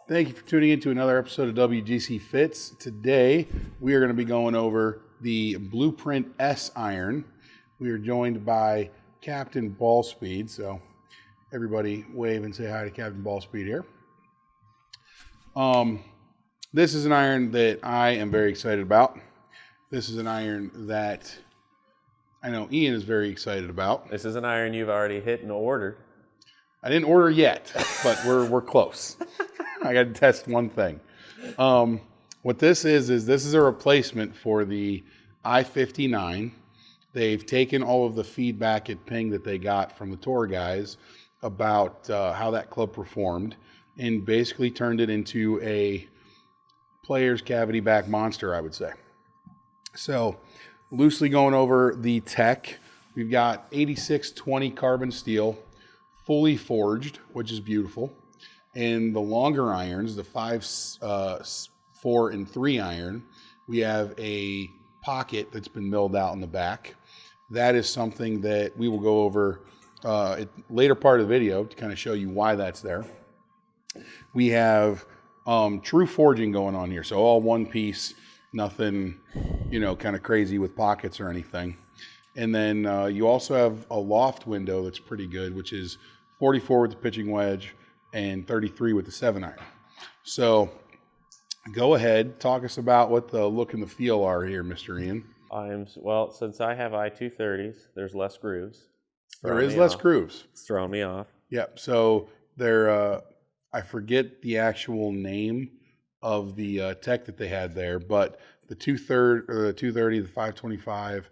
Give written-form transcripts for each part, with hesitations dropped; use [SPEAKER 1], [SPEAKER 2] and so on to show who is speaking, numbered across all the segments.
[SPEAKER 1] Thank you for tuning in to another episode of WGC Fits. Today, we are going to be going over the Blueprint S iron. We are joined by Captain Ballspeed. So, everybody wave and say hi to Captain Ballspeed here. This is an iron that I am very excited about. This is an iron that I know Ian is very excited about.
[SPEAKER 2] This is an iron you've already hit and ordered.
[SPEAKER 1] I didn't order yet, but we're close. I got to test one thing. What this is this is a replacement for the I-59. They've taken all of the feedback at Ping that they got from the tour guys about how that club performed and basically turned it into a player's cavity back monster, I would say. So, loosely going over the tech, we've got 8620 carbon steel, fully forged, which is beautiful. And the longer irons, the 5, 4, and 3 iron, we have a pocket that's been milled out in the back. That is something that we will go over at later part of the video to kind of show you why that's there. We have true forging going on here, so all one piece, nothing, kind of crazy with pockets or anything. And then you also have a loft window that's pretty good, which is 44 with the pitching wedge and 33 with the 7 iron. So go ahead, talk us about what the look and the feel are here, Mr. Ian.
[SPEAKER 2] Well, since I have I-230s, there's less grooves.
[SPEAKER 1] There is less grooves.
[SPEAKER 2] It's throwing me off.
[SPEAKER 1] Yep. So they're, I forget the actual name of the tech that they had there, but the 230, the 525,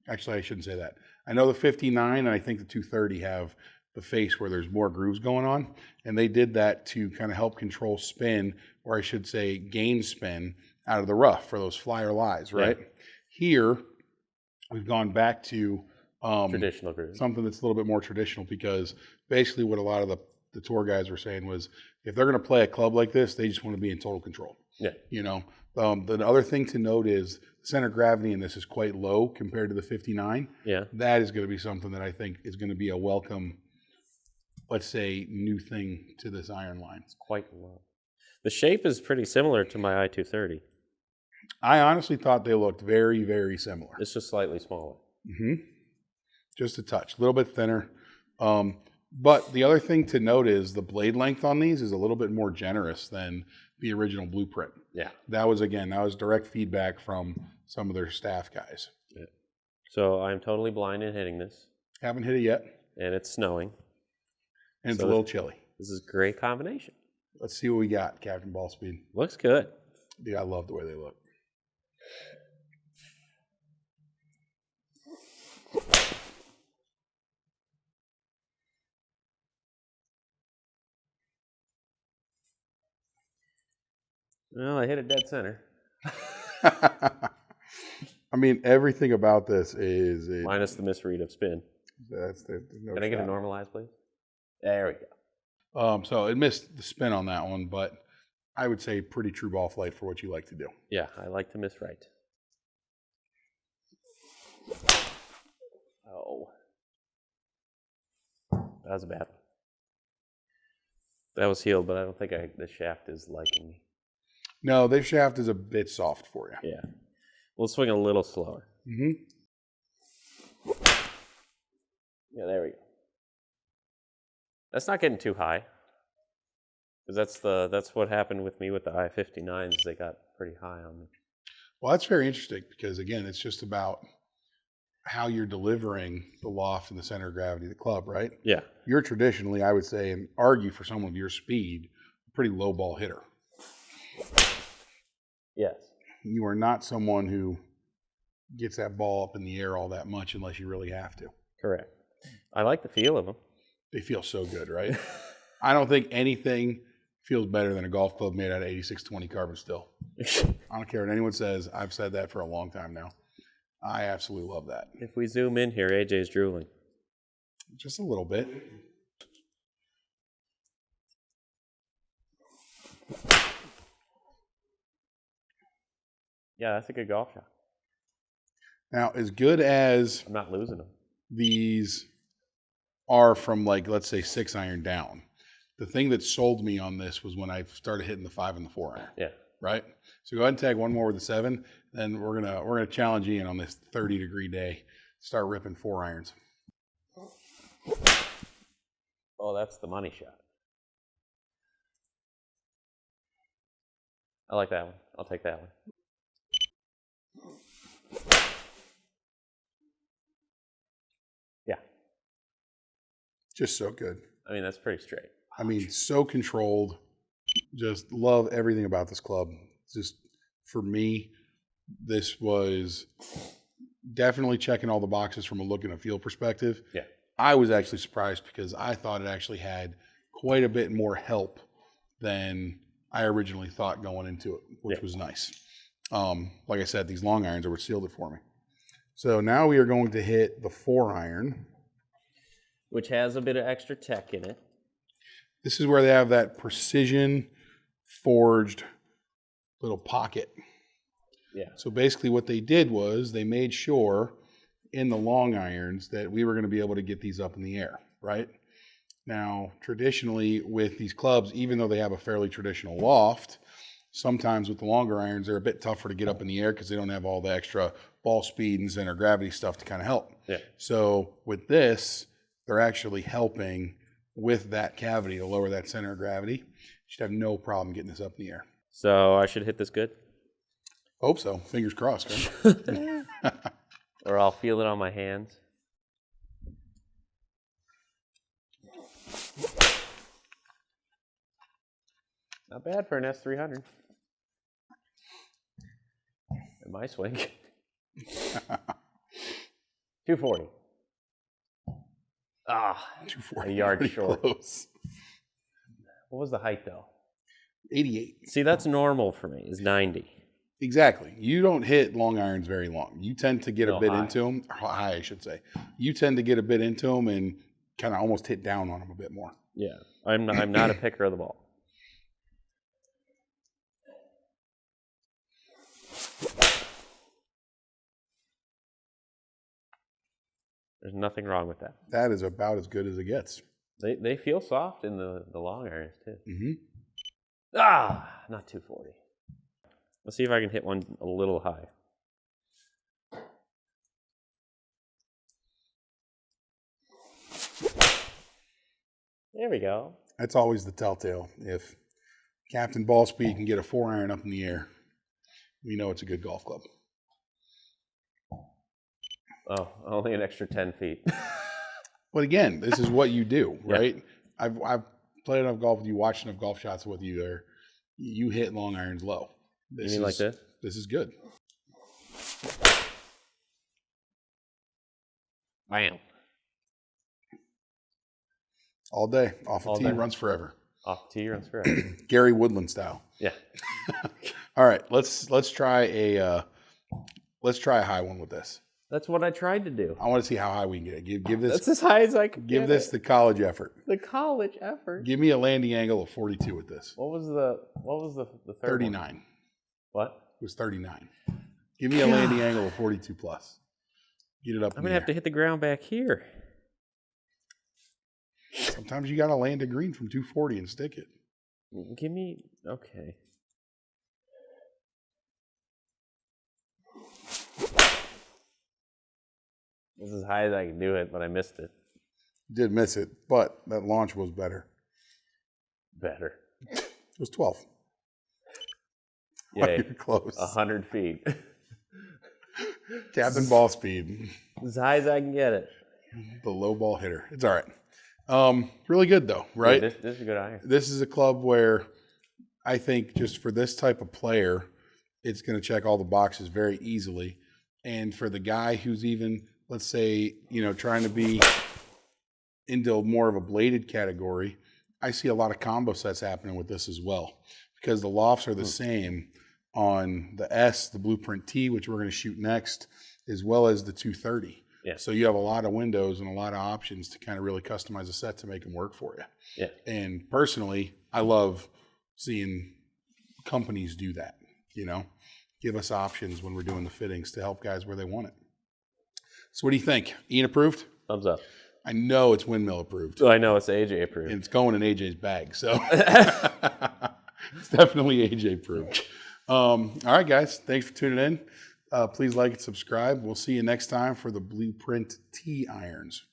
[SPEAKER 1] actually I shouldn't say that. I know the 59 and I think the 230 have the face where there's more grooves going on, and they did that to kind of help control spin, or I should say gain spin out of the rough for those flyer lies, right? Yeah. Here, we've gone back to
[SPEAKER 2] traditional grooves.
[SPEAKER 1] Something that's a little bit more traditional, because basically what a lot of the tour guys were saying was if they're going to play a club like this, they just want to be in total control.
[SPEAKER 2] Yeah.
[SPEAKER 1] The other thing to note is the center of gravity in this is quite low compared to the 59.
[SPEAKER 2] Yeah.
[SPEAKER 1] That is going to be something that I think is going to be a welcome, let's say, new thing to this iron line.
[SPEAKER 2] It's quite low. The shape is pretty similar to my I-230.
[SPEAKER 1] I honestly thought they looked very, very similar.
[SPEAKER 2] It's just slightly smaller.
[SPEAKER 1] Mm-hmm. Just a touch, a little bit thinner. But the other thing to note is the blade length on these is a little bit more generous than the original Blueprint.
[SPEAKER 2] Yeah.
[SPEAKER 1] That was direct feedback from some of their staff guys.
[SPEAKER 2] Yeah. So I'm totally blind in hitting this.
[SPEAKER 1] Haven't hit it yet.
[SPEAKER 2] And it's snowing.
[SPEAKER 1] And it's a little chilly.
[SPEAKER 2] This is a great combination.
[SPEAKER 1] Let's see what we got, Captain Ballspeed.
[SPEAKER 2] Looks good.
[SPEAKER 1] Dude, I love the way they look.
[SPEAKER 2] Well, I hit it dead center.
[SPEAKER 1] I mean, everything about this is...
[SPEAKER 2] minus the misread of spin. Can I get a normalized, please? There we go.
[SPEAKER 1] So it missed the spin on that one, but I would say pretty true ball flight for what you like to do.
[SPEAKER 2] Yeah, I like to miswrite. Oh. That was a bad one. That was healed, but I don't think the shaft is liking me.
[SPEAKER 1] No, this shaft is a bit soft for you.
[SPEAKER 2] Yeah. We'll swing a little slower.
[SPEAKER 1] Mm-hmm.
[SPEAKER 2] Yeah, there we go. That's not getting too high. Because that's what happened with me with the I-59s. They got pretty high on me.
[SPEAKER 1] Well, that's very interesting because, again, it's just about how you're delivering the loft and the center of gravity of the club, right?
[SPEAKER 2] Yeah.
[SPEAKER 1] You're traditionally, I would say, and argue for someone of your speed, a pretty low ball hitter.
[SPEAKER 2] Yes.
[SPEAKER 1] You are not someone who gets that ball up in the air all that much unless you really have to. Correct.
[SPEAKER 2] I like the feel of them.
[SPEAKER 1] They feel so good, right? I don't think anything feels better than a golf club made out of 8620 carbon steel. I don't care what anyone says. I've said that for a long time now. I absolutely love that.
[SPEAKER 2] If we zoom in here, AJ's drooling.
[SPEAKER 1] Just a little bit.
[SPEAKER 2] Yeah, that's a good golf shot.
[SPEAKER 1] Now, as good as
[SPEAKER 2] I'm not losing them.
[SPEAKER 1] These are from, like, let's say 6 iron down, The thing that sold me on this was when I started hitting the 5 and the 4 iron.
[SPEAKER 2] Yeah.
[SPEAKER 1] Right. So go ahead and tag one more with the 7. Then we're gonna challenge Ian on this 30-degree day. Start ripping 4 irons.
[SPEAKER 2] Oh, that's the money shot. I like that one. I'll take that one. Yeah.
[SPEAKER 1] Just so good.
[SPEAKER 2] I mean, that's pretty straight.
[SPEAKER 1] I mean, so controlled. Just love everything about this club. Just for me, this was definitely checking all the boxes from a look and a feel perspective.
[SPEAKER 2] Yeah.
[SPEAKER 1] I was actually surprised because I thought it actually had quite a bit more help than I originally thought going into it, which was nice. Like I said, these long irons are what sealed it for me. So now we are going to hit the 4 iron.
[SPEAKER 2] Which has a bit of extra tech in it.
[SPEAKER 1] This is where they have that precision forged little pocket.
[SPEAKER 2] Yeah.
[SPEAKER 1] So basically what they did was they made sure in the long irons that we were going to be able to get these up in the air, right? Now, traditionally with these clubs, even though they have a fairly traditional loft, sometimes with the longer irons, they're a bit tougher to get up in the air because they don't have all the extra ball speed and center gravity stuff to kind of help.
[SPEAKER 2] Yeah.
[SPEAKER 1] So with this, they're actually helping with that cavity to lower that center of gravity. You should have no problem getting this up in the air.
[SPEAKER 2] So I should hit this good?
[SPEAKER 1] Hope so. Fingers crossed. Right?
[SPEAKER 2] Or I'll feel it on my hands. Not bad for an S300. In my swing. 240. Ah,
[SPEAKER 1] 240,
[SPEAKER 2] a yard
[SPEAKER 1] pretty
[SPEAKER 2] short.
[SPEAKER 1] Close.
[SPEAKER 2] What was the height, though?
[SPEAKER 1] 88.
[SPEAKER 2] See, that's normal for me, is 90.
[SPEAKER 1] Exactly. You don't hit long irons very long. You tend to get a bit
[SPEAKER 2] high.
[SPEAKER 1] into them. High, I should say. You tend to get a bit into them and kind of almost hit down on them a bit more.
[SPEAKER 2] Yeah, I'm not a picker of the ball. There's nothing wrong with that.
[SPEAKER 1] That is about as good as it gets.
[SPEAKER 2] They feel soft in the long irons, too.
[SPEAKER 1] Mm-hmm.
[SPEAKER 2] Ah, not 240. Let's see if I can hit one a little high. There we go.
[SPEAKER 1] That's always the telltale. If Captain Ball Speed can get a 4 iron up in the air, we know it's a good golf club.
[SPEAKER 2] Oh, only an extra 10 feet.
[SPEAKER 1] But again, this is what you do,
[SPEAKER 2] Yeah.
[SPEAKER 1] right? I've played enough golf with you, watched enough golf shots with you there. You hit long irons low.
[SPEAKER 2] You mean like this?
[SPEAKER 1] This is good.
[SPEAKER 2] Bam.
[SPEAKER 1] All day. Off a
[SPEAKER 2] All
[SPEAKER 1] tee,
[SPEAKER 2] day.
[SPEAKER 1] runs forever.
[SPEAKER 2] Off the tee runs forever.
[SPEAKER 1] Gary Woodland style.
[SPEAKER 2] Yeah.
[SPEAKER 1] All right, let's try a high one with this.
[SPEAKER 2] That's what I tried to do.
[SPEAKER 1] I want to see how high we can get it. Give this
[SPEAKER 2] That's as high as I could
[SPEAKER 1] give
[SPEAKER 2] get
[SPEAKER 1] this
[SPEAKER 2] it.
[SPEAKER 1] the college effort.
[SPEAKER 2] The college effort.
[SPEAKER 1] Give me a landing angle of 42 with this.
[SPEAKER 2] What was the third
[SPEAKER 1] 39.
[SPEAKER 2] one? What?
[SPEAKER 1] It was 39. Give me a landing angle of 42 plus. Get it up.
[SPEAKER 2] I'm gonna have to hit the ground back here.
[SPEAKER 1] Sometimes you gotta land a green from 240 and stick it.
[SPEAKER 2] Give me okay. This is as high as I can do it, but I missed it.
[SPEAKER 1] Did miss it, but that launch was better.
[SPEAKER 2] Better.
[SPEAKER 1] It was 12.
[SPEAKER 2] Yay.
[SPEAKER 1] You're close.
[SPEAKER 2] 100 feet.
[SPEAKER 1] Captain Ball Speed.
[SPEAKER 2] As high as I can get it.
[SPEAKER 1] The low ball hitter. It's all right. Really good though, right?
[SPEAKER 2] Dude, this is a good iron.
[SPEAKER 1] This is a club where I think just for this type of player, it's going to check all the boxes very easily. And for the guy who's even, let's say, trying to be into more of a bladed category, I see a lot of combo sets happening with this as well, because the lofts are the same on the S, the Blueprint T, which we're going to shoot next, as well as the 230.
[SPEAKER 2] Yeah.
[SPEAKER 1] So you have a lot of windows and a lot of options to kind of really customize a set to make them work for you.
[SPEAKER 2] Yeah.
[SPEAKER 1] And personally, I love seeing companies do that, give us options when we're doing the fittings to help guys where they want it. So what do you think? Ian approved?
[SPEAKER 2] Thumbs up.
[SPEAKER 1] I know it's windmill approved.
[SPEAKER 2] So I know it's AJ approved.
[SPEAKER 1] And it's going in AJ's bag, so it's definitely AJ approved. All right, guys. Thanks for tuning in. Please like and subscribe. We'll see you next time for the Blueprint T irons.